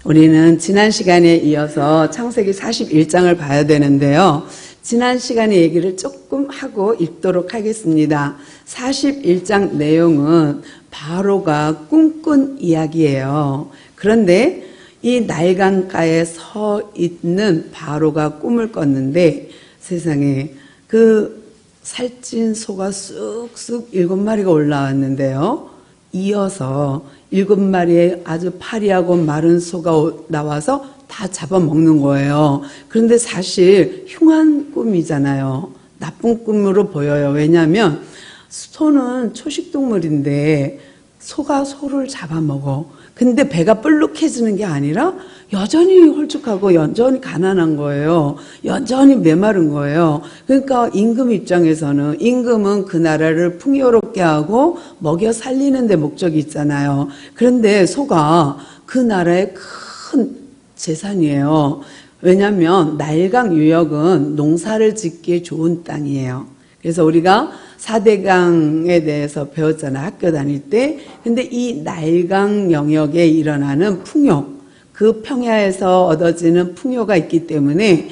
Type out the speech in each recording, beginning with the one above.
우리는 지난 시간에 이어서 창세기 41장을 봐야 되는데요. 지난 시간에 얘기를 조금 하고 읽도록 하겠습니다. 41장 내용은 바로가 꿈꾼 이야기예요. 그런데 이 날강가에 서 있는 바로가 꿈을 꿨는데 세상에 그 살찐 소가 쑥쑥 7마리가 올라왔는데요. 이어서 7마리의 아주 파리하고 마른 소가 나와서 다 잡아먹는 거예요. 그런데 사실 흉한 꿈이잖아요. 나쁜 꿈으로 보여요. 왜냐하면 소는 초식동물인데 소가 소를 잡아먹어. 근데 배가 뿔룩해지는 게 아니라 여전히 홀쭉하고 여전히 가난한 거예요. 여전히 메마른 거예요. 그러니까 임금 입장에서는 임금은 그 나라를 풍요롭게 하고 먹여 살리는 데 목적이 있잖아요. 그런데 소가 그 나라의 큰 재산이에요. 왜냐하면 날강 유역은 농사를 짓기에 좋은 땅이에요. 그래서 우리가 4대강에 대해서 배웠잖아, 학교 다닐 때. 근데 이 날강 영역에 일어나는 풍요, 그 평야에서 얻어지는 풍요가 있기 때문에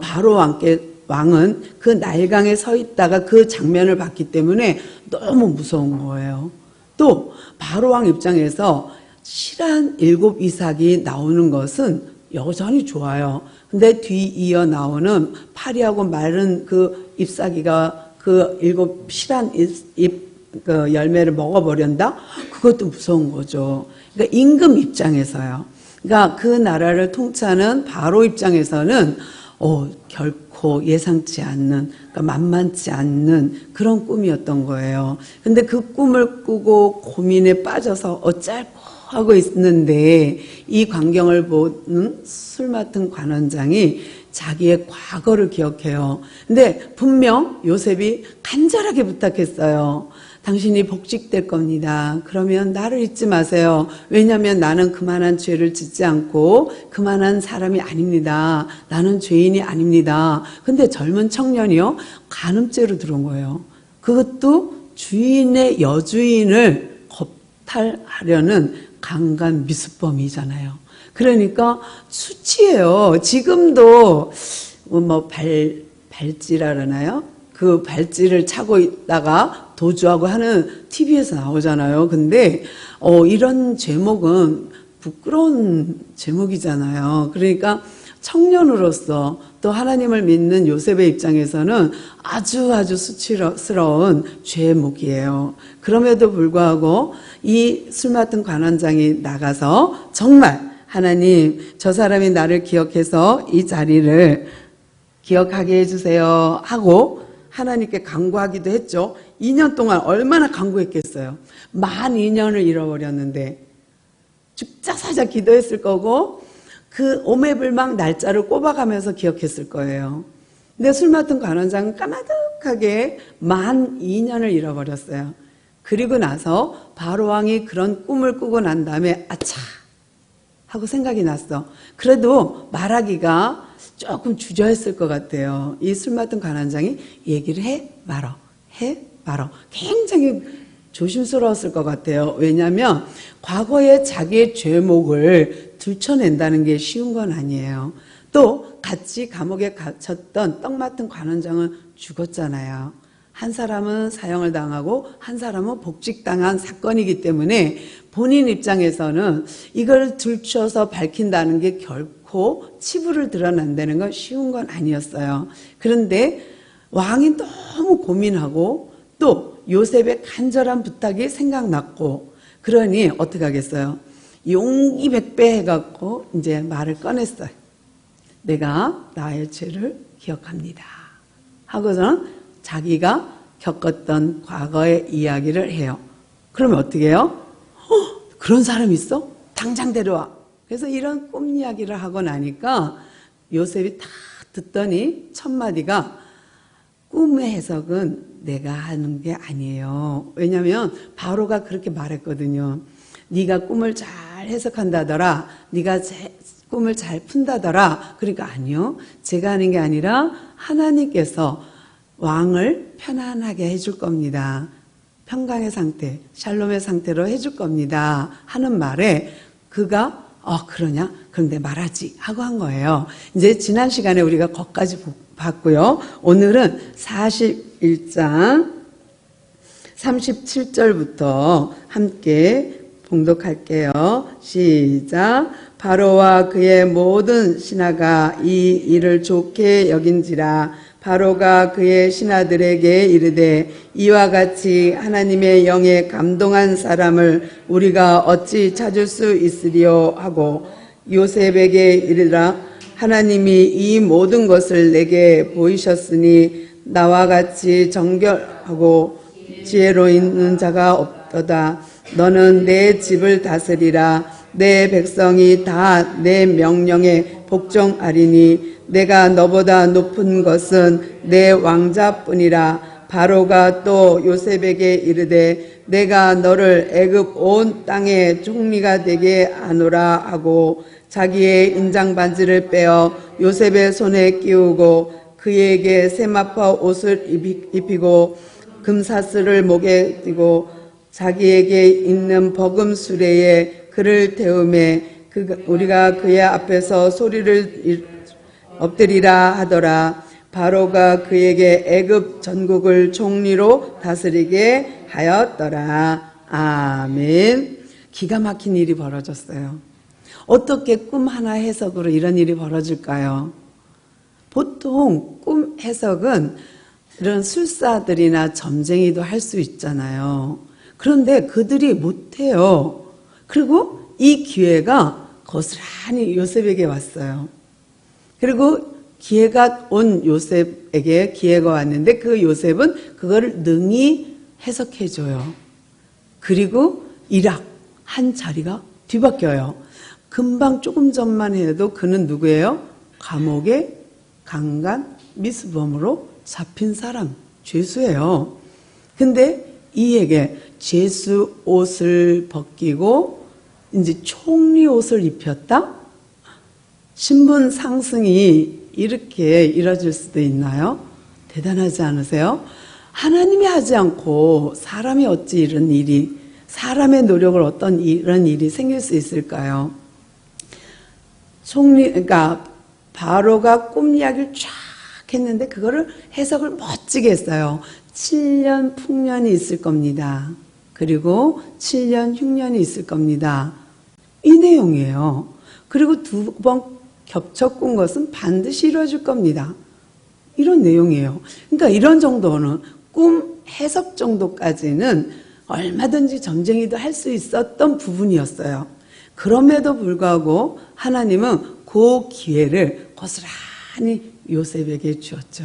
바로 왕은 그 날강에 서 있다가 그 장면을 봤기 때문에 너무 무서운 거예요. 또 바로 왕 입장에서 실한 7 이삭이 나오는 것은 여전히 좋아요. 근데 뒤이어 나오는 파리하고 마른 그 잎사귀가 그 7 실한 그 열매를 먹어버린다? 그것도 무서운 거죠. 그러니까 임금 입장에서요. 그러니까 그 나라를 통치하는 바로 입장에서는 결코 예상치 않는, 그러니까 만만치 않는 그런 꿈이었던 거예요. 근데 그 꿈을 꾸고 고민에 빠져서 어쩔 하고 있는데 이 광경을 보는 술 맡은 관원장이 자기의 과거를 기억해요. 근데 분명 요셉이 간절하게 부탁했어요. 당신이 복직될 겁니다. 그러면 나를 잊지 마세요. 왜냐하면 나는 그만한 죄를 짓지 않고 그만한 사람이 아닙니다. 나는 죄인이 아닙니다. 근데 젊은 청년이요, 간음죄로 들어온 거예요. 그것도 주인의 여주인을 겁탈하려는 강간 미수범이잖아요. 그러니까 수치예요. 지금도 발찌라 그러나요? 그 발찌를 차고 있다가 도주하고 하는 TV에서 나오잖아요. 근데 이런 제목은 부끄러운 제목이잖아요. 그러니까 청년으로서 또 하나님을 믿는 요셉의 입장에서는 아주 수치스러운 죄목이에요. 그럼에도 불구하고 이 술 맡은 관원장이 나가서 정말 하나님, 저 사람이 나를 기억해서 이 자리를 기억하게 해주세요 하고 하나님께 간구하기도 했죠. 2년 동안 얼마나 간구했겠어요. 만 2년을 잃어버렸는데 죽자사자 기도했을 거고 그 오매불망 날짜를 꼽아가면서 기억했을 거예요. 근데 술 맡은 관원장은 까마득하게 만 2년을 잃어버렸어요. 그리고 나서 바로왕이 그런 꿈을 꾸고 난 다음에 아차 하고 생각이 났어. 그래도 말하기가 조금 주저했을 것 같아요. 이 술 맡은 관원장이 얘기를 해 말어 굉장히 조심스러웠을 것 같아요. 왜냐하면 과거에 자기의 죄목을 들춰낸다는 게 쉬운 건 아니에요. 또 같이 감옥에 갇혔던 떡 맡은 관원장은 죽었잖아요. 한 사람은 사형을 당하고 한 사람은 복직당한 사건이기 때문에 본인 입장에서는 이걸 들춰서 밝힌다는 게 결코 치부를 드러낸다는 건 쉬운 건 아니었어요. 그런데 왕이 너무 고민하고 또 요셉의 간절한 부탁이 생각났고 그러니 어떻게 하겠어요? 용기 100배 해갖고 이제 말을 꺼냈어요. 내가 나의 죄를 기억합니다 하고서는 자기가 겪었던 과거의 이야기를 해요. 그러면 어떻게 해요? 그런 사람 있어? 당장 데려와. 그래서 이런 꿈 이야기를 하고 나니까 요셉이 다 듣더니 첫 마디가 꿈의 해석은 내가 하는 게 아니에요. 왜냐하면 바로가 그렇게 말했거든요. 네가 꿈을 잘 해석한다더라. 네가 꿈을 잘 푼다더라. 그러니까 아니요. 제가 하는 게 아니라 하나님께서 왕을 편안하게 해줄 겁니다. 평강의 상태, 샬롬의 상태로 해줄 겁니다. 하는 말에 그가 그러냐? 그런데 말하지 하고 한 거예요. 이제 지난 시간에 우리가 거기까지 봤고요. 오늘은 41장 37절부터 함께 봉독할게요. 시작. 바로와 그의 모든 신하가 이 일을 좋게 여긴지라. 바로가 그의 신하들에게 이르되 이와 같이 하나님의 영에 감동한 사람을 우리가 어찌 찾을 수 있으리요 하고 요셉에게 이르라. 하나님이 이 모든 것을 내게 보이셨으니 나와 같이 정결하고 지혜로 있는 자가 없도다. 너는 내 집을 다스리라. 내 백성이 다 내 명령에 복종하리니 내가 너보다 높은 것은 내 왕자뿐이라. 바로가 또 요셉에게 이르되 내가 너를 애굽 온 땅의 총리가 되게 하노라 하고 자기의 인장 반지를 빼어 요셉의 손에 끼우고 그에게 세마포 옷을 입히고 금사슬을 목에 띠고 자기에게 있는 버금 수레에 그를 태우매 우리가 그의 앞에서 소리를 엎드리라 하더라. 바로가 그에게 애굽 전국을 총리로 다스리게 하였더라. 아멘. 기가 막힌 일이 벌어졌어요. 어떻게 꿈 하나 해석으로 이런 일이 벌어질까요? 보통 꿈 해석은 이런 술사들이나 점쟁이도 할 수 있잖아요. 그런데 그들이 못해요. 그리고 이 기회가 고스란히 요셉에게 왔어요. 그리고 기회가 온 요셉에게 기회가 왔는데 그 요셉은 그거를 능히 해석해줘요. 그리고 일학 한 자리가 뒤바뀌어요. 금방 조금 전만 해도 그는 누구예요? 감옥에 강간 미수범으로 잡힌 사람, 죄수예요. 근데 이에게 죄수 옷을 벗기고 이제 총리 옷을 입혔다? 신분 상승이 이렇게 이뤄질 수도 있나요? 대단하지 않으세요? 하나님이 하지 않고 사람이 어찌 이런 일이, 사람의 노력을 어떤 이런 일이 생길 수 있을까요? 그러니까 바로가 꿈 이야기를 쫙 했는데 그거를 해석을 멋지게 했어요. 7년 풍년이 있을 겁니다. 그리고 7년 흉년이 있을 겁니다. 이 내용이에요. 그리고 두 번 겹쳐 꾼 것은 반드시 이루어질 겁니다. 이런 내용이에요. 그러니까 이런 정도는 꿈 해석 정도까지는 얼마든지 점쟁이도 할 수 있었던 부분이었어요. 그럼에도 불구하고 하나님은 그 기회를 고스란히 요셉에게 주었죠.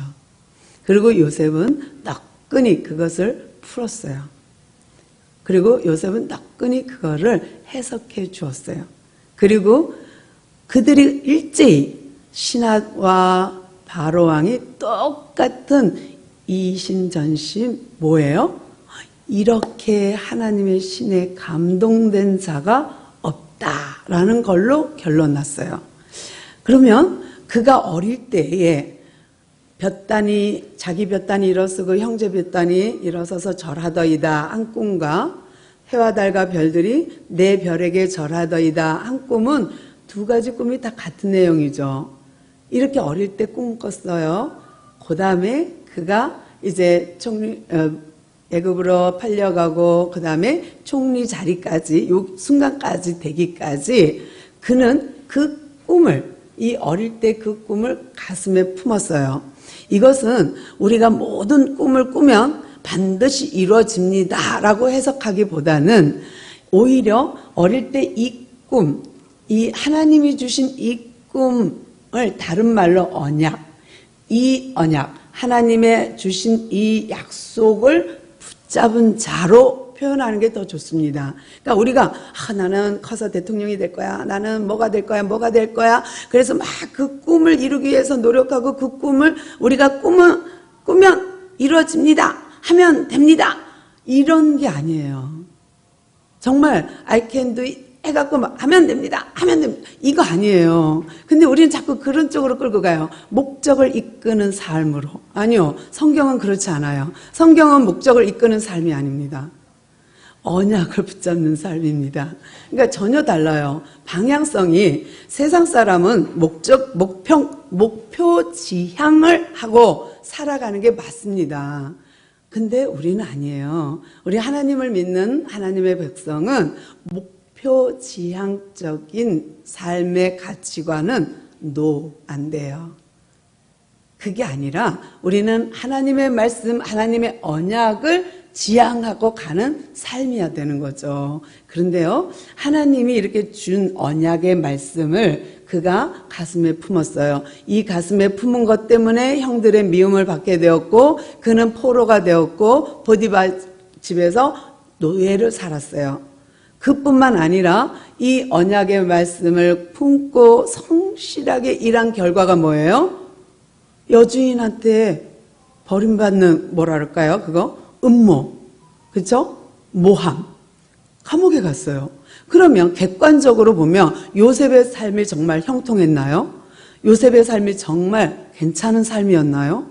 그리고 요셉은 너끈히 그것을 풀었어요. 그리고 요셉은 너끈히 그거를 해석해 주었어요. 그리고 그들이 일제히 신하와 바로왕이 똑같은 이심전심 뭐예요? 이렇게 하나님의 신에 감동된 자가 없다라는 걸로 결론 났어요. 그러면 그가 어릴 때에 자기 볕단이 일어서고 형제 볕단이 일어서서 절하더이다 한 꿈과 해와 달과 별들이 내 별에게 절하더이다 한 꿈은 두 가지 꿈이 다 같은 내용이죠. 이렇게 어릴 때 꿈 꿨어요. 그 다음에 그가 이제 애굽으로 팔려가고 그 다음에 총리 자리까지 요 순간까지 되기까지 그는 그 꿈을 이 어릴 때 그 꿈을 가슴에 품었어요. 이것은 우리가 모든 꿈을 꾸면 반드시 이루어집니다 라고 해석하기보다는 오히려 어릴 때 이 꿈, 이 하나님이 주신 이 꿈을 다른 말로 언약, 이 언약, 하나님의 주신 이 약속을 붙잡은 자로 표현하는 게 더 좋습니다. 그러니까 우리가 나는 커서 대통령이 될 거야. 나는 뭐가 될 거야. 뭐가 될 거야. 그래서 막 그 꿈을 이루기 위해서 노력하고 그 꿈을 우리가 꾸면 이루어집니다. 하면 됩니다. 이런 게 아니에요. 정말 I can do it 해갖고 막 하면 됩니다. 하면 됩니다. 이거 아니에요. 근데 우리는 자꾸 그런 쪽으로 끌고 가요. 목적을 이끄는 삶으로. 아니요. 성경은 그렇지 않아요. 성경은 목적을 이끄는 삶이 아닙니다. 언약을 붙잡는 삶입니다. 그러니까 전혀 달라요. 방향성이 세상 사람은 목표 지향을 하고 살아가는 게 맞습니다. 근데 우리는 아니에요. 우리 하나님을 믿는 하나님의 백성은 목표 지향적인 삶의 가치관은 안 돼요. 그게 아니라 우리는 하나님의 말씀, 하나님의 언약을 지향하고 가는 삶이어야 되는 거죠. 그런데요, 하나님이 이렇게 준 언약의 말씀을 그가 가슴에 품었어요. 이 가슴에 품은 것 때문에 형들의 미움을 받게 되었고, 그는 포로가 되었고, 보디바 집에서 노예를 살았어요. 그뿐만 아니라 이 언약의 말씀을 품고 성실하게 일한 결과가 뭐예요? 여주인한테 버림받는, 뭐랄까요? 그거? 음모. 그죠? 모함. 감옥에 갔어요. 그러면 객관적으로 보면 요셉의 삶이 정말 형통했나요? 요셉의 삶이 정말 괜찮은 삶이었나요?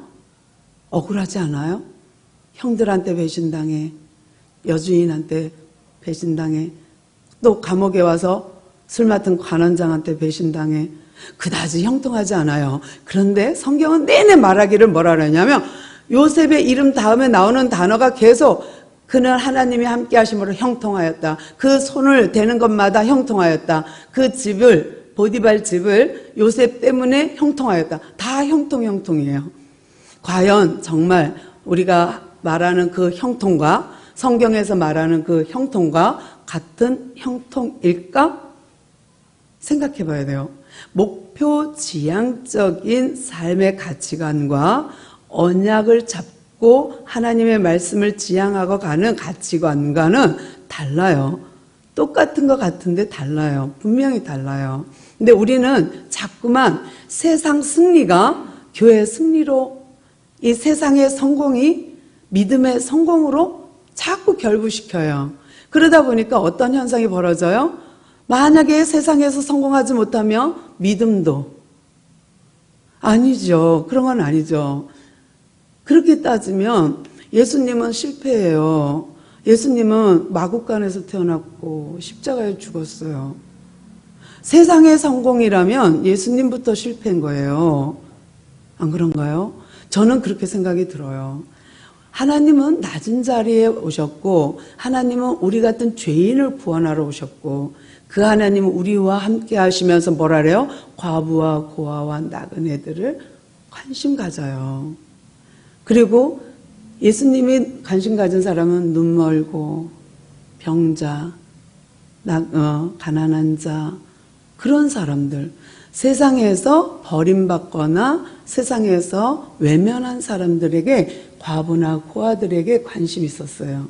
억울하지 않아요? 형들한테 배신당해. 여주인한테 배신당해. 또 감옥에 와서 술 맡은 관원장한테 배신당해. 그다지 형통하지 않아요. 그런데 성경은 내내 말하기를 뭐라 그러냐면 요셉의 이름 다음에 나오는 단어가 계속 그는 하나님이 함께 하심으로 형통하였다. 그 손을 대는 것마다 형통하였다. 그 집을, 보디발 집을 요셉 때문에 형통하였다. 다 형통이에요. 과연 정말 우리가 말하는 그 형통과 성경에서 말하는 그 형통과 같은 형통일까? 생각해 봐야 돼요. 목표 지향적인 삶의 가치관과 언약을 잡고 하나님의 말씀을 지향하고 가는 가치관과는 달라요. 똑같은 것 같은데 달라요. 분명히 달라요. 근데 우리는 자꾸만 세상 승리가 교회 승리로, 이 세상의 성공이 믿음의 성공으로 자꾸 결부시켜요. 그러다 보니까 어떤 현상이 벌어져요? 만약에 세상에서 성공하지 못하면 믿음도 아니죠. 그런 건 아니죠. 그렇게 따지면 예수님은 실패예요. 예수님은 마국간에서 태어났고 십자가에 죽었어요. 세상의 성공이라면 예수님부터 실패인 거예요. 안 그런가요? 저는 그렇게 생각이 들어요. 하나님은 낮은 자리에 오셨고, 하나님은 우리 같은 죄인을 구원하러 오셨고, 그 하나님은 우리와 함께 하시면서 뭐라 그래요? 과부와 고아와 나그네들을 관심 가져요. 그리고 예수님이 관심 가진 사람은 눈 멀고 병자, 가난한 자, 그런 사람들, 세상에서 버림받거나 세상에서 외면한 사람들에게, 과부나 고아들에게 관심이 있었어요.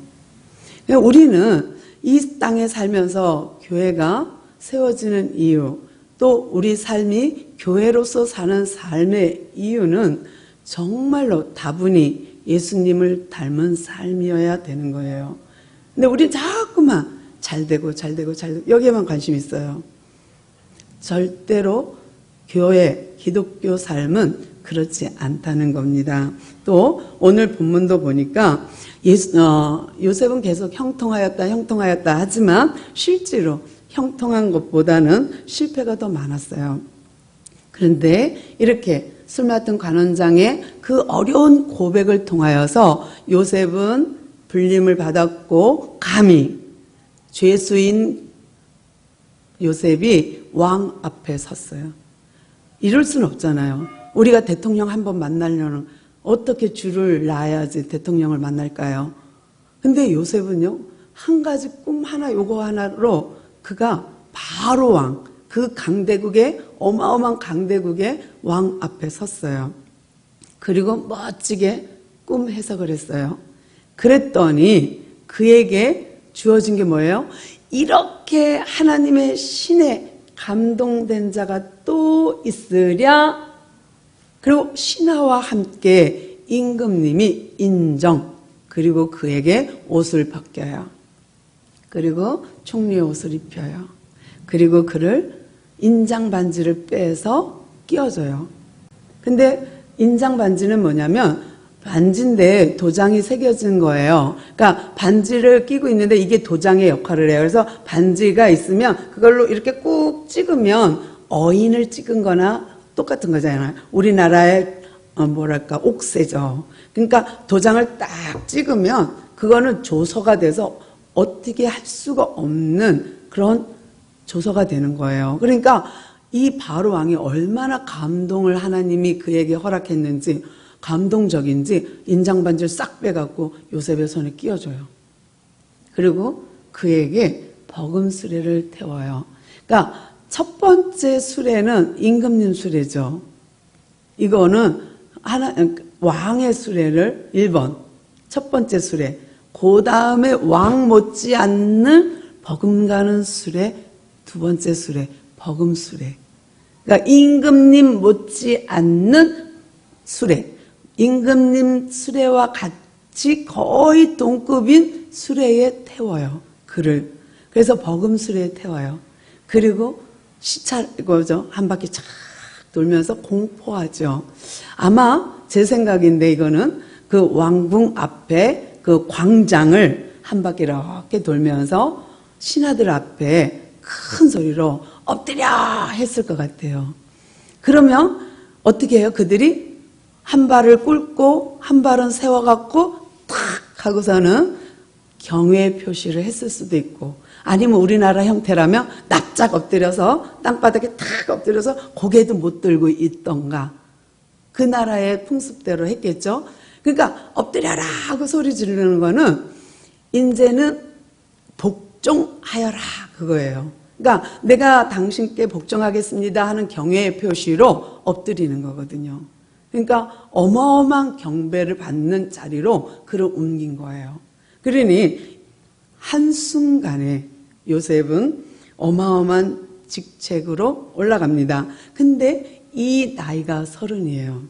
우리는 이 땅에 살면서 교회가 세워지는 이유, 또 우리 삶이 교회로서 사는 삶의 이유는 정말로 다분히 예수님을 닮은 삶이어야 되는 거예요. 근데 우리 자꾸만 잘되고 여기에만 관심이 있어요. 절대로 교회, 기독교 삶은 그렇지 않다는 겁니다. 또 오늘 본문도 보니까 요셉은 계속 형통하였다 하지만 실제로 형통한 것보다는 실패가 더 많았어요. 그런데 이렇게 술 맡은 관원장의 그 어려운 고백을 통하여서 요셉은 불림을 받았고, 감히 죄수인 요셉이 왕 앞에 섰어요. 이럴 수는 없잖아요. 우리가 대통령 한번 만나려면 어떻게 줄을 놔야지 대통령을 만날까요? 근데 요셉은요, 한 가지 꿈 하나, 요거 하나로 그가 바로 왕, 그 강대국의, 어마어마한 강대국의 왕 앞에 섰어요. 그리고 멋지게 꿈 해석을 했어요. 그랬더니 그에게 주어진 게 뭐예요? 이렇게 하나님의 신에 감동된 자가 또 있으랴. 그리고 신하와 함께 임금님이 인정, 그리고 그에게 옷을 벗겨요. 그리고 총리의 옷을 입혀요. 그리고 그를 인장 반지를 빼서 끼워줘요. 근데 인장 반지는 뭐냐면 반지인데 도장이 새겨진 거예요. 그러니까 반지를 끼고 있는데 이게 도장의 역할을 해요. 그래서 반지가 있으면 그걸로 이렇게 꾹 찍으면 어인을 찍은 거나 똑같은 거잖아요. 우리나라의 뭐랄까 옥새죠. 그러니까 도장을 딱 찍으면 그거는 조서가 돼서 어떻게 할 수가 없는 그런 조서가 되는 거예요. 그러니까 이 바로 왕이 얼마나 감동을 하나님이 그에게 허락했는지, 감동적인지 인장 반지를 싹 빼갖고 요셉의 손에 끼워줘요. 그리고 그에게 버금 수레를 태워요. 그러니까 첫 번째 수레는 임금님 수레죠. 이거는 왕의 수레를 1번 첫 번째 수레, 그 다음에 왕 못지않는 버금가는 수레, 두 번째 수레, 버금 수레. 그러니까 임금님 못지않는 수레, 임금님 수레와 같이 거의 동급인 수레에 태워요. 그를. 그래서 버금 수레에 태워요. 그리고 시차고죠. 한 바퀴 쫙 돌면서 공포하죠. 아마 제 생각인데 이거는 그 왕궁 앞에 그 광장을 한 바퀴 이렇게 돌면서 신하들 앞에 큰 소리로 엎드려 했을 것 같아요. 그러면 어떻게 해요? 그들이 한 발을 꿇고 한 발은 세워갖고 탁 하고서는 경외 표시를 했을 수도 있고, 아니면 우리나라 형태라면 납작 엎드려서 땅바닥에 탁 엎드려서 고개도 못 들고 있던가, 그 나라의 풍습대로 했겠죠. 그러니까 엎드려라 하고 소리 지르는 거는 이제는 복종하여라 그거예요. 그러니까 내가 당신께 복종하겠습니다 하는 경외의 표시로 엎드리는 거거든요. 그러니까 어마어마한 경배를 받는 자리로 그를 옮긴 거예요. 그러니 한순간에 요셉은 어마어마한 직책으로 올라갑니다. 근데 이 나이가 30이에요.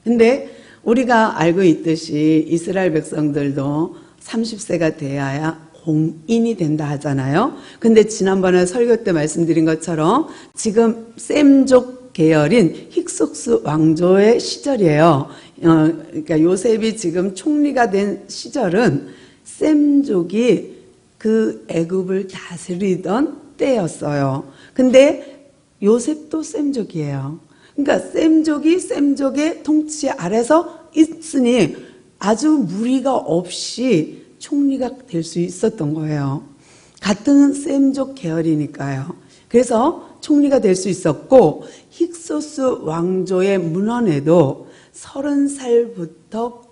근데 우리가 알고 있듯이 이스라엘 백성들도 30세가 돼야 공인이 된다 하잖아요. 근데 지난번에 설교 때 말씀드린 것처럼 지금 셈족 계열인 힉소스 왕조의 시절이에요. 그러니까 요셉이 지금 총리가 된 시절은 셈족이 그 애굽을 다스리던 때였어요. 근데 요셉도 셈족이에요. 그러니까 셈족이 셈족의 통치 아래서 있으니 아주 무리가 없이 총리가 될 수 있었던 거예요. 같은 셈족 계열이니까요. 그래서 총리가 될 수 있었고, 힉소스 왕조의 문헌에도 30살부터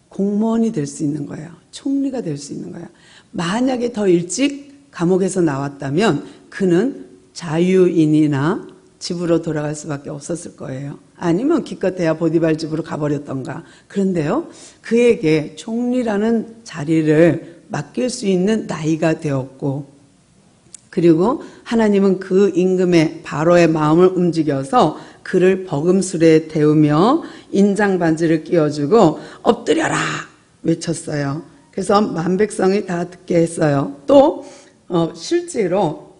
공무원이 될 수 있는 거예요. 총리가 될 수 있는 거예요. 만약에 더 일찍 감옥에서 나왔다면 그는 자유인이나 집으로 돌아갈 수밖에 없었을 거예요. 아니면 기껏해야 보디발 집으로 가버렸던가. 그런데요, 그에게 총리라는 자리를 맡길 수 있는 나이가 되었고, 그리고 하나님은 그 임금의 바로의 마음을 움직여서 그를 버금수레에 태우며 인장 반지를 끼워주고 엎드려라 외쳤어요. 그래서 만백성이 다 듣게 했어요. 또 실제로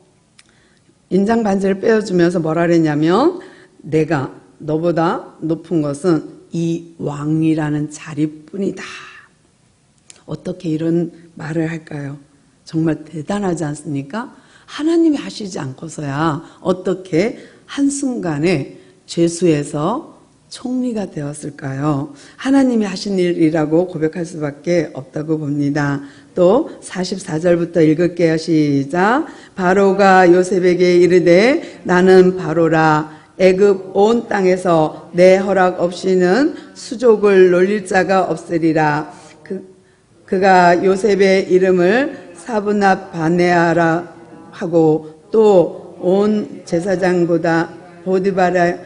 인장 반지를 빼어주면서 뭐라 그랬냐면, 내가 너보다 높은 것은 이 왕이라는 자리뿐이다. 어떻게 이런 말을 할까요? 정말 대단하지 않습니까? 하나님이 하시지 않고서야 어떻게 한순간에 죄수에서 총리가 되었을까요? 하나님이 하신 일이라고 고백할 수밖에 없다고 봅니다. 또 44절부터 읽을게요. 시작. 바로가 요셉에게 이르되 나는 바로라. 애굽 온 땅에서 내 허락 없이는 수족을 놀릴 자가 없으리라. 그가 요셉의 이름을 사브낫 바네아라 하고 또 온 제사장보다 보디발의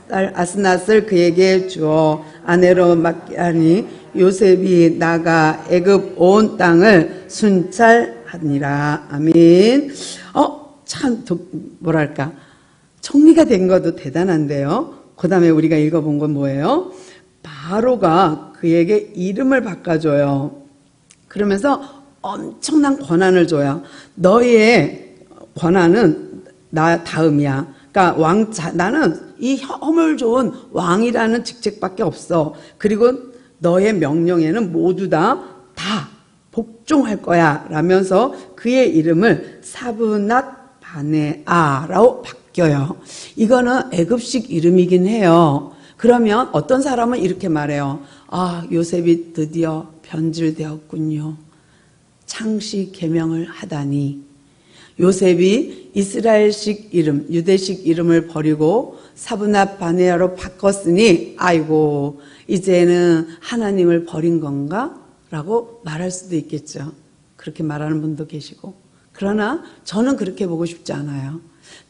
딸 아스낫을 그에게 주어 아내로 맡게 하니 요셉이 나가 애굽 온 땅을 순찰하니라. 아멘. 참 뭐랄까, 총리가 된 것도 대단한데요. 그 다음에 우리가 읽어본 건 뭐예요? 바로가 그에게 이름을 바꿔줘요. 그러면서 엄청난 권한을 줘요. 너희의 권한은 나 다음이야. 그러니까 나는 이 허물 좋은 왕이라는 직책밖에 없어. 그리고 너의 명령에는 모두 다 복종할 거야. 라면서 그의 이름을 사브낫 바네아라고 바뀌어요. 이거는 애굽식 이름이긴 해요. 그러면 어떤 사람은 이렇게 말해요. 아, 요셉이 드디어 변질되었군요. 창씨 계명을 하다니. 요셉이 이스라엘식 이름, 유대식 이름을 버리고 사브낫 바네아로 바꿨으니 아이고 이제는 하나님을 버린 건가? 라고 말할 수도 있겠죠. 그렇게 말하는 분도 계시고. 그러나 저는 그렇게 보고 싶지 않아요.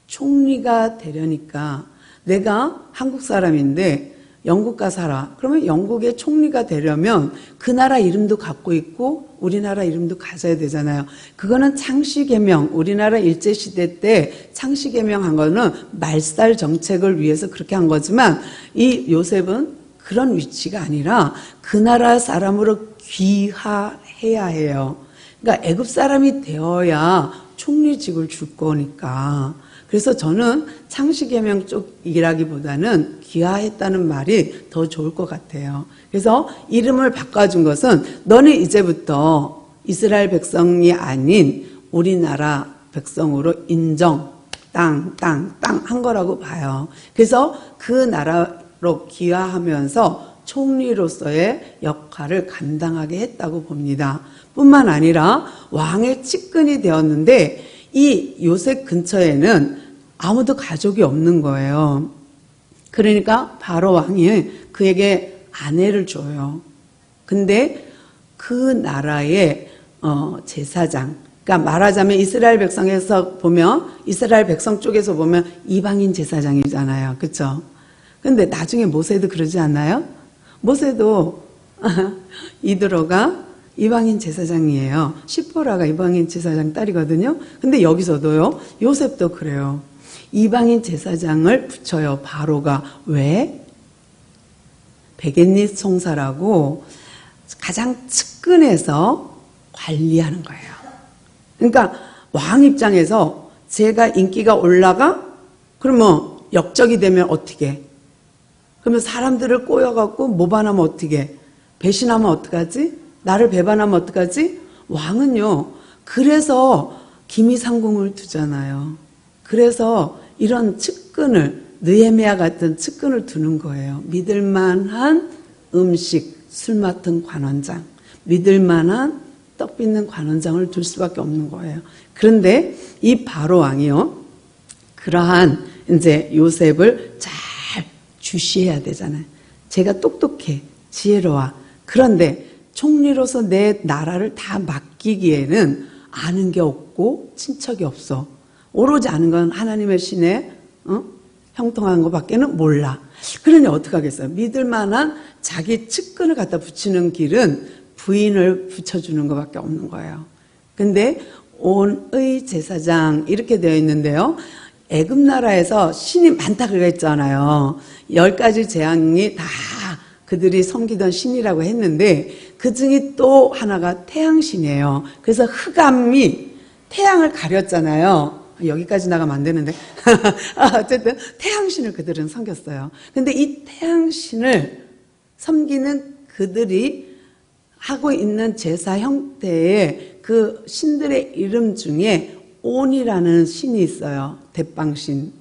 총리가 되려니까 내가 한국 사람인데 영국 가 살아. 그러면 영국의 총리가 되려면 그 나라 이름도 갖고 있고 우리나라 이름도 가져야 되잖아요. 그거는 창씨개명, 우리나라 일제시대 때 창씨개명 한 거는 말살 정책을 위해서 그렇게 한 거지만 이 요셉은 그런 위치가 아니라 그 나라 사람으로 귀화해야 해요. 그러니까 애굽 사람이 되어야 총리직을 줄 거니까. 그래서 저는 창씨개명 쪽이라기보다는 귀화했다는 말이 더 좋을 것 같아요. 그래서 이름을 바꿔준 것은 너는 이제부터 이스라엘 백성이 아닌 우리나라 백성으로 인정, 땅 한 거라고 봐요. 그래서 그 나라로 귀화하면서 총리로서의 역할을 감당하게 했다고 봅니다. 뿐만 아니라 왕의 측근이 되었는데 이 요셉 근처에는 아무도 가족이 없는 거예요. 그러니까 바로 왕이 그에게 아내를 줘요. 근데 그 나라의 제사장, 그러니까 말하자면 이스라엘 백성에서 보면 이스라엘 백성 쪽에서 보면 이방인 제사장이잖아요. 그렇죠? 근데 나중에 모세도 그러지 않나요? 모세도 이드로가 이방인 제사장이에요. 시포라가 이방인 제사장 딸이거든요. 근데 여기서도요. 요셉도 그래요. 이방인 제사장을 붙여요. 바로가. 왜? 베겟닛 송사라고 가장 측근에서 관리하는 거예요. 그러니까 왕 입장에서 제가 인기가 올라가? 그러면 역적이 되면 어떻게? 그러면 사람들을 꼬여갖고 모반하면 어떻게? 배신하면 어떡하지? 나를 배반하면 어떡하지? 왕은요. 그래서 기미상궁을 두잖아요. 그래서 이런 측근을 느헤미야 같은 측근을 두는 거예요. 믿을만한 음식, 술 맡은 관원장, 믿을만한 떡 빚는 관원장을 둘 수밖에 없는 거예요. 그런데 이 바로 왕이요. 그러한 이제 요셉을 잘 주시해야 되잖아요. 제가 똑똑해, 지혜로워. 그런데 총리로서 내 나라를 다 맡기기에는 아는 게 없고 친척이 없어. 오로지 아는 건 하나님의 신에 형통한 것밖에는 몰라. 그러니 어떻게 하겠어요? 믿을 만한 자기 측근을 갖다 붙이는 길은 부인을 붙여주는 것밖에 없는 거예요. 근데 온의 제사장 이렇게 되어 있는데요. 애굽 나라에서 신이 많다 그랬잖아요. 10가지 재앙이 다 그들이 섬기던 신이라고 했는데 그 중에 또 하나가 태양신이에요. 그래서 흑암이 태양을 가렸잖아요. 여기까지 나가면 안 되는데 어쨌든 태양신을 그들은 섬겼어요. 근데 이 태양신을 섬기는 그들이 하고 있는 제사 형태의 그 신들의 이름 중에 온이라는 신이 있어요. 대빵신.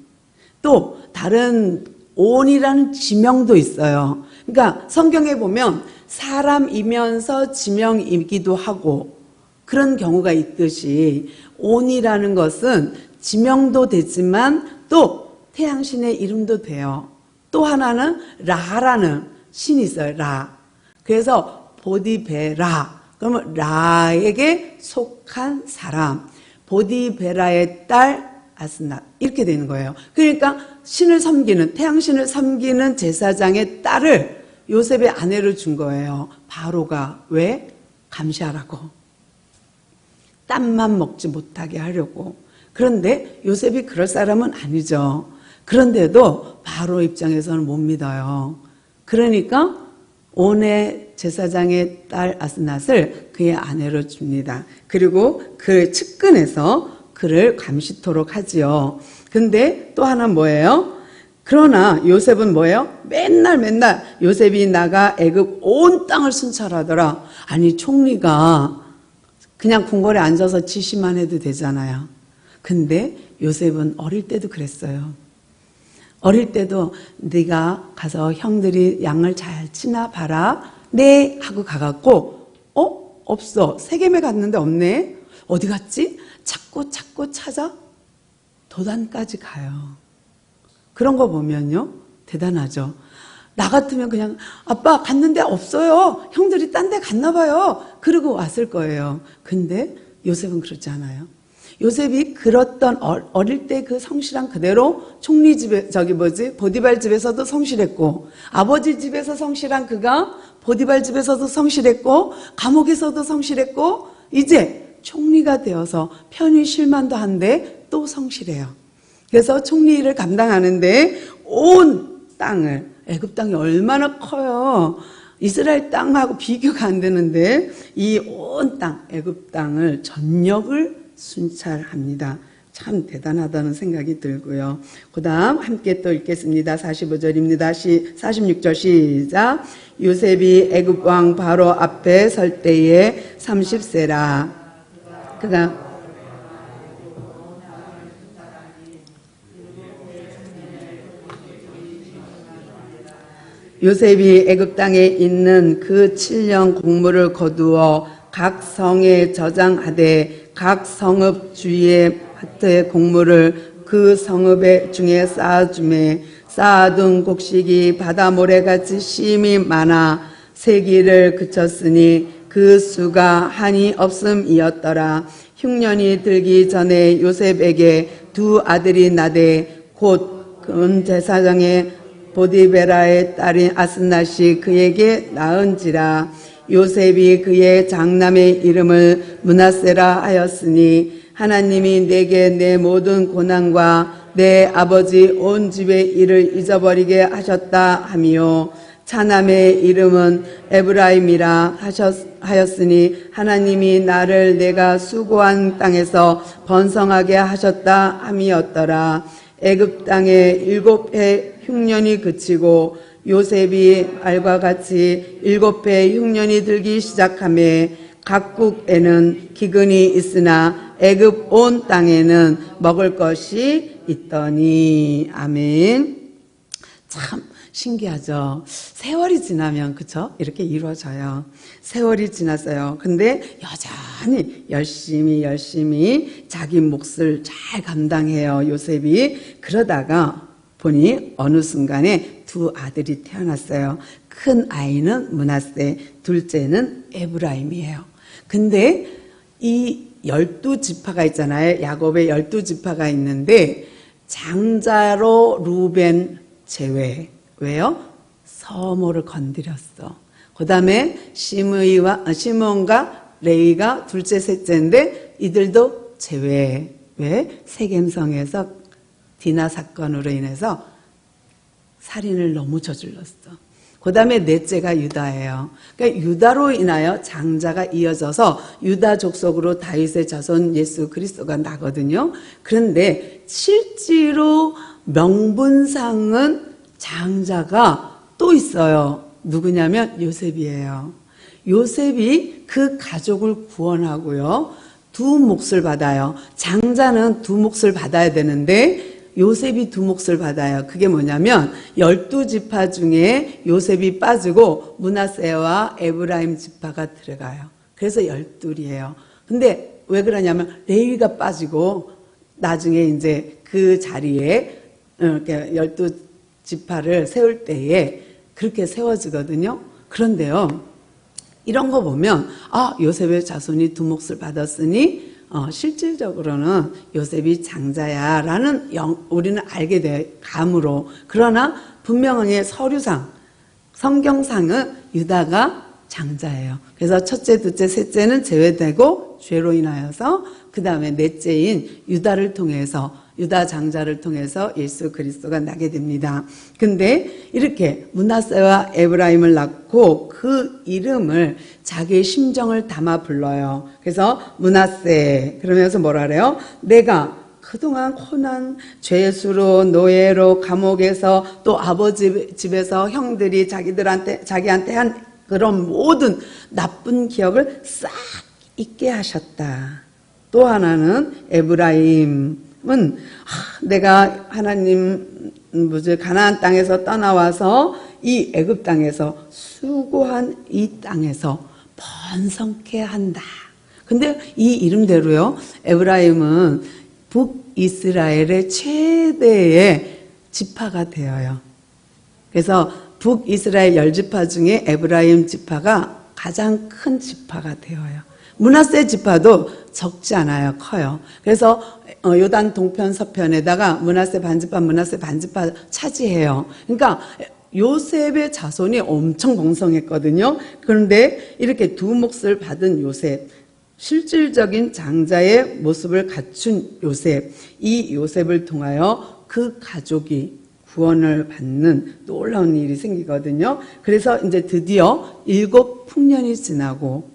또 다른 온이라는 지명도 있어요. 그러니까 성경에 보면 사람이면서 지명이기도 하고 그런 경우가 있듯이 온이라는 것은 지명도 되지만 또 태양신의 이름도 돼요. 또 하나는 라라는 신이 있어요. 라. 그래서 보디베라. 그러면 라에게 속한 사람. 보디베라의 딸 아스낫. 이렇게 되는 거예요. 그러니까 신을 섬기는, 태양신을 섬기는 제사장의 딸을 요셉의 아내로 준 거예요. 바로가. 왜? 감시하라고. 땀만 먹지 못하게 하려고. 그런데 요셉이 그럴 사람은 아니죠. 그런데도 바로 입장에서는 못 믿어요. 그러니까 온의 제사장의 딸 아스낫을 그의 아내로 줍니다. 그리고 그 측근에서 그를 감시토록 하지요. 근데 또 하나 뭐예요? 그러나 요셉은 뭐예요? 맨날 요셉이 나가 애굽 온 땅을 순찰하더라. 아니 총리가 그냥 궁궐에 앉아서 지시만 해도 되잖아요. 근데 요셉은 어릴 때도 그랬어요. 어릴 때도 네가 가서 형들이 양을 잘 치나 봐라. 네 하고 가갖고 없어. 세겜에 갔는데 없네. 어디 갔지? 찾고 찾아 도단까지 가요. 그런 거 보면요 대단하죠. 나 같으면 그냥 아빠 갔는데 없어요. 형들이 딴 데 갔나 봐요. 그러고 왔을 거예요. 근데 요셉은 그렇지 않아요. 요셉이 그랬던 어릴 때 그 성실한 그대로 총리 집에 보디발 집에서도 성실했고 아버지 집에서 성실한 그가 보디발 집에서도 성실했고 감옥에서도 성실했고 이제 총리가 되어서 편히 쉴만도 한데 또 성실해요. 그래서 총리 일을 감당하는데 온 땅을 애굽 땅이 얼마나 커요. 이스라엘 땅하고 비교가 안 되는데 이 온 땅 애굽 땅을 전역을 순찰합니다. 참 대단하다는 생각이 들고요. 그 다음 함께 또 읽겠습니다. 45절입니다. 46절 시작. 요셉이 애굽 왕 바로 앞에 설 때에 30세라. 그가 요셉이 애굽 땅에 있는 그 7년 공물을 거두어 각 성에 저장하되 각 성읍 주위의 하트의 곡물을 그 성읍의 중에 쌓아주매 쌓아둔 곡식이 바다 모래같이 심이 많아 세기를 그쳤으니 그 수가 한이 없음이었더라. 흉년이 들기 전에 요셉에게 두 아들이 나되 곧 은 제사장의 보디베라의 딸인 아스낫이 그에게 낳은지라. 요셉이 그의 장남의 이름을 므낫세라 하였으니 하나님이 내게 내 모든 고난과 내 아버지 온 집의 일을 잊어버리게 하셨다 하미요. 차남의 이름은 에브라임이라 하였으니 하나님이 나를 내가 수고한 땅에서 번성하게 하셨다 함이었더라. 애굽 땅에 7해 흉년이 그치고 요셉이 알과 같이 7해 흉년이 들기 시작하매 각국에는 기근이 있으나 애굽 온 땅에는 먹을 것이 있더니. 아멘. 참 신기하죠. 세월이 지나면 그쵸? 이렇게 이루어져요. 세월이 지났어요. 근데 여전히 열심히 자기 몫을 잘 감당해요. 요셉이. 그러다가 보니 어느 순간에 두 아들이 태어났어요. 큰 아이는 므낫세, 둘째는 에브라임이에요. 근데 이 12지파가 있잖아요. 야곱의 12지파가 있는데 장자로 루벤 제외. 왜요? 서모를 건드렸어. 그 다음에 시몬과 레위가 둘째 셋째인데 이들도 제외. 왜? 세겜성에서 디나 사건으로 인해서 살인을 너무 저질렀어. 그 다음에 넷째가 유다예요. 그러니까 유다로 인하여 장자가 이어져서 유다 족속으로 다윗의 자손 예수 그리스도가 나거든요. 그런데 실제로 명분상은 장자가 또 있어요. 누구냐면 요셉이에요. 요셉이 그 가족을 구원하고요. 두 몫을 받아요. 장자는 두 몫을 받아야 되는데 요셉이 두 몫을 받아요. 그게 뭐냐면 12지파 중에 요셉이 빠지고 므낫세와 에브라임 지파가 들어가요. 그래서 12이에요. 근데 왜 그러냐면 레위가 빠지고 나중에 이제 그 자리에 이렇게 12지파를 세울 때에 그렇게 세워지거든요. 그런데요. 이런 거 보면 요셉의 자손이 두 몫을 받았으니 실질적으로는 요셉이 장자야라는 우리는 알게 돼 감으로. 그러나 분명하게 서류상 성경상은 유다가 장자예요. 그래서 첫째, 둘째, 셋째는 제외되고 죄로 인하여서 그 다음에 넷째인 유다를 통해서 유다 장자를 통해서 예수 그리스도가 나게 됩니다. 근데 이렇게 므낫세와 에브라임을 낳고 그 이름을 자기의 심정을 담아 불러요. 그래서 므낫세 그러면서 뭐라 그래요? 내가 그동안 고난, 죄수로, 노예로, 감옥에서 또 아버지 집에서 형들이 자기한테 한 그런 모든 나쁜 기억을 싹 잊게 하셨다. 또 하나는 에브라임은 내가 하나님 가나안 땅에서 떠나와서 이 애굽 땅에서 수고한 이 땅에서 번성케 한다. 근데 이 이름대로요, 에브라임은 북이스라엘의 최대의 지파가 되어요. 그래서 북이스라엘 10지파 중에 에브라임 지파가 가장 큰 지파가 되어요. 므낫세 지파도 적지 않아요. 커요. 그래서 요단 동편 서편에다가 므낫세 반지파 차지해요. 그러니까 요셉의 자손이 엄청 번성했거든요. 그런데 이렇게 두 몫을 받은 요셉, 실질적인 장자의 모습을 갖춘 요셉, 이 요셉을 통하여 그 가족이 구원을 받는 놀라운 일이 생기거든요. 그래서 이제 드디어 7풍년이 지나고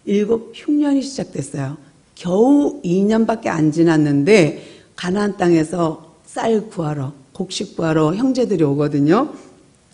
7흉년이 시작됐어요. 겨우 2년밖에 안 지났는데 가나안 땅에서 쌀 구하러, 곡식 구하러 형제들이 오거든요.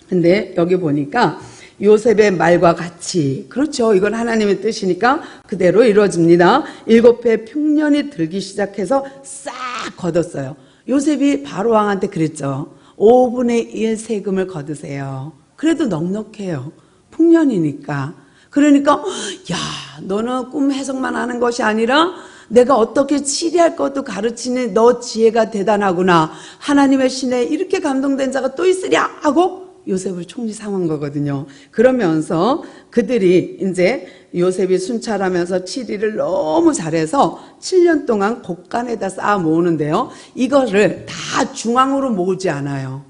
근데 여기 보니까 요셉의 말과 같이, 그렇죠, 이건 하나님의 뜻이니까 그대로 이루어집니다. 7해 풍년이 들기 시작해서 싹 거뒀어요. 요셉이 바로 왕한테 그랬죠. 5분의 1 세금을 거두세요. 그래도 넉넉해요. 풍년이니까. 그러니까 야, 너는 꿈 해석만 하는 것이 아니라 내가 어떻게 치리할 것도 가르치는 너 지혜가 대단하구나. 하나님의 신에 이렇게 감동된 자가 또 있으랴 하고 요셉을 총리 삼은 거거든요. 그러면서 그들이 이제 요셉이 순찰하면서 치리를 너무 잘해서 7년 동안 곡간에다 쌓아 모으는데요. 이거를 다 중앙으로 모으지 않아요.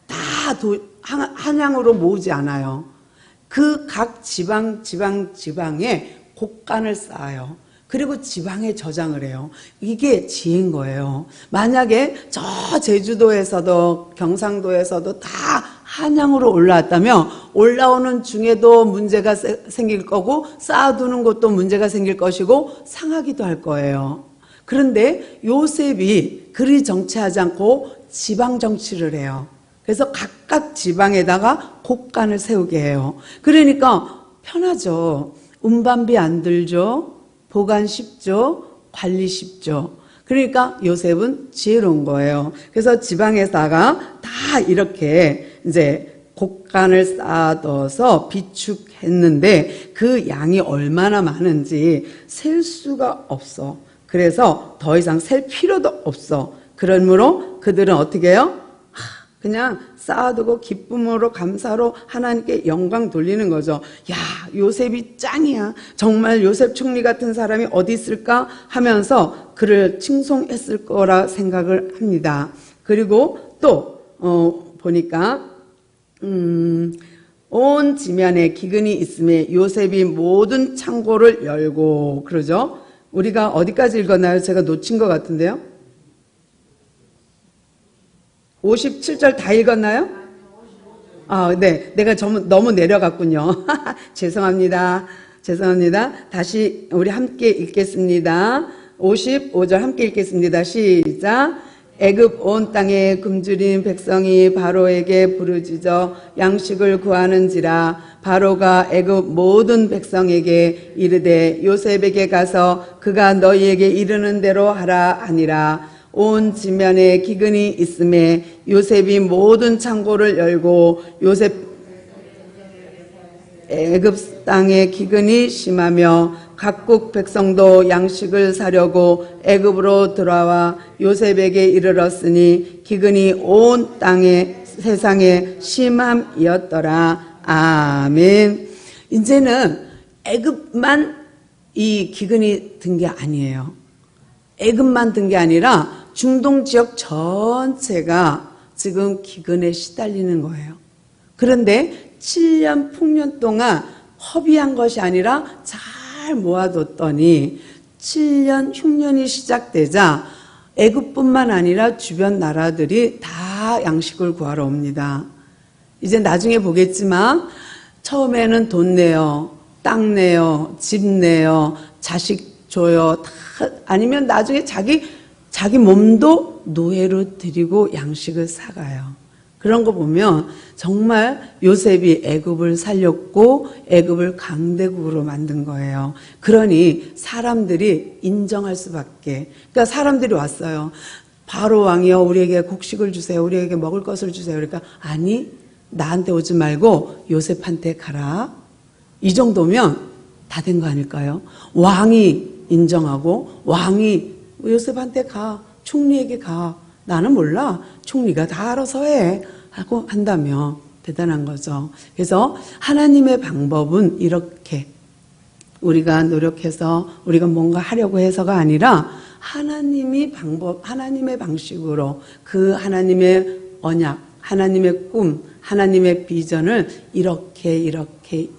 다 한양으로 모으지 않아요. 그 각 지방에 곡간을 쌓아요. 그리고 지방에 저장을 해요. 이게 지혜인 거예요. 만약에 저 제주도에서도 경상도에서도 다 한양으로 올라왔다면 올라오는 중에도 문제가 생길 거고 쌓아두는 것도 문제가 생길 것이고 상하기도 할 거예요. 그런데 요셉이 그리 정치하지 않고 지방 정치를 해요. 그래서 각각 지방에다가 곡간을 세우게 해요. 그러니까 편하죠. 운반비 안 들죠. 보관 쉽죠. 관리 쉽죠. 그러니까 요셉은 지혜로운 거예요. 그래서 지방에다가 다 이렇게 이제 곡간을 쌓아둬서 비축했는데 그 양이 얼마나 많은지 셀 수가 없어. 그래서 더 이상 셀 필요도 없어. 그러므로 그들은 어떻게 해요? 그냥 쌓아두고 기쁨으로 감사로 하나님께 영광 돌리는 거죠. 야, 요셉이 짱이야. 정말 요셉 총리 같은 사람이 어디 있을까 하면서 그를 칭송했을 거라 생각을 합니다. 그리고 또 보니까 온 지면에 기근이 있음에 요셉이 모든 창고를 열고, 그러죠. 우리가 어디까지 읽었나요? 제가 놓친 것 같은데요. 57절 다 읽었나요? 네. 내가 너무 내려갔군요. 죄송합니다. 다시 우리 함께 읽겠습니다. 55절 함께 읽겠습니다. 시작. 애굽 온 땅에 굶주린 백성이 바로에게 부르짖어 양식을 구하는지라. 바로가 애굽 모든 백성에게 이르되 요셉에게 가서 그가 너희에게 이르는 대로 하라 하니라. 온 지면에 기근이 있음에 요셉이 모든 창고를 열고 애굽 땅에 기근이 심하며 각국 백성도 양식을 사려고 애굽으로 돌아와 요셉에게 이르렀으니 기근이 온 땅에 세상에 심함이었더라. 아멘. 이제는 애굽만 이 기근이 든 게 아니에요. 애굽만 든 게 아니라 중동 지역 전체가 지금 기근에 시달리는 거예요. 그런데 7년 풍년 동안 허비한 것이 아니라 잘 모아뒀더니 7년 흉년이 시작되자 애굽뿐만 아니라 주변 나라들이 다 양식을 구하러 옵니다. 이제 나중에 보겠지만 처음에는 돈 내요, 땅 내요, 집 내요, 자식 줘요. 다 아니면 나중에 자기 자기 몸도 노예로 드리고 양식을 사가요. 그런 거 보면 정말 요셉이 애굽을 살렸고 애굽을 강대국으로 만든 거예요. 그러니 사람들이 인정할 수밖에. 그러니까 사람들이 왔어요. 바로 왕이여 우리에게 곡식을 주세요. 우리에게 먹을 것을 주세요. 그러니까 아니 나한테 오지 말고 요셉한테 가라. 이 정도면 다 된 거 아닐까요? 왕이 인정하고 왕이 요셉한테 가. 총리에게 가. 나는 몰라. 총리가 다 알아서 해. 하고 한다면 대단한 거죠. 그래서 하나님의 방법은 이렇게 우리가 노력해서 우리가 뭔가 하려고 해서가 아니라 하나님의 방식으로 그 하나님의 언약, 하나님의 꿈, 하나님의 비전을 이렇게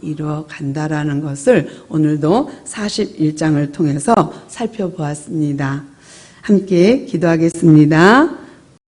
이뤄간다라는 것을 오늘도 41장을 통해서 살펴보았습니다. 함께 기도하겠습니다.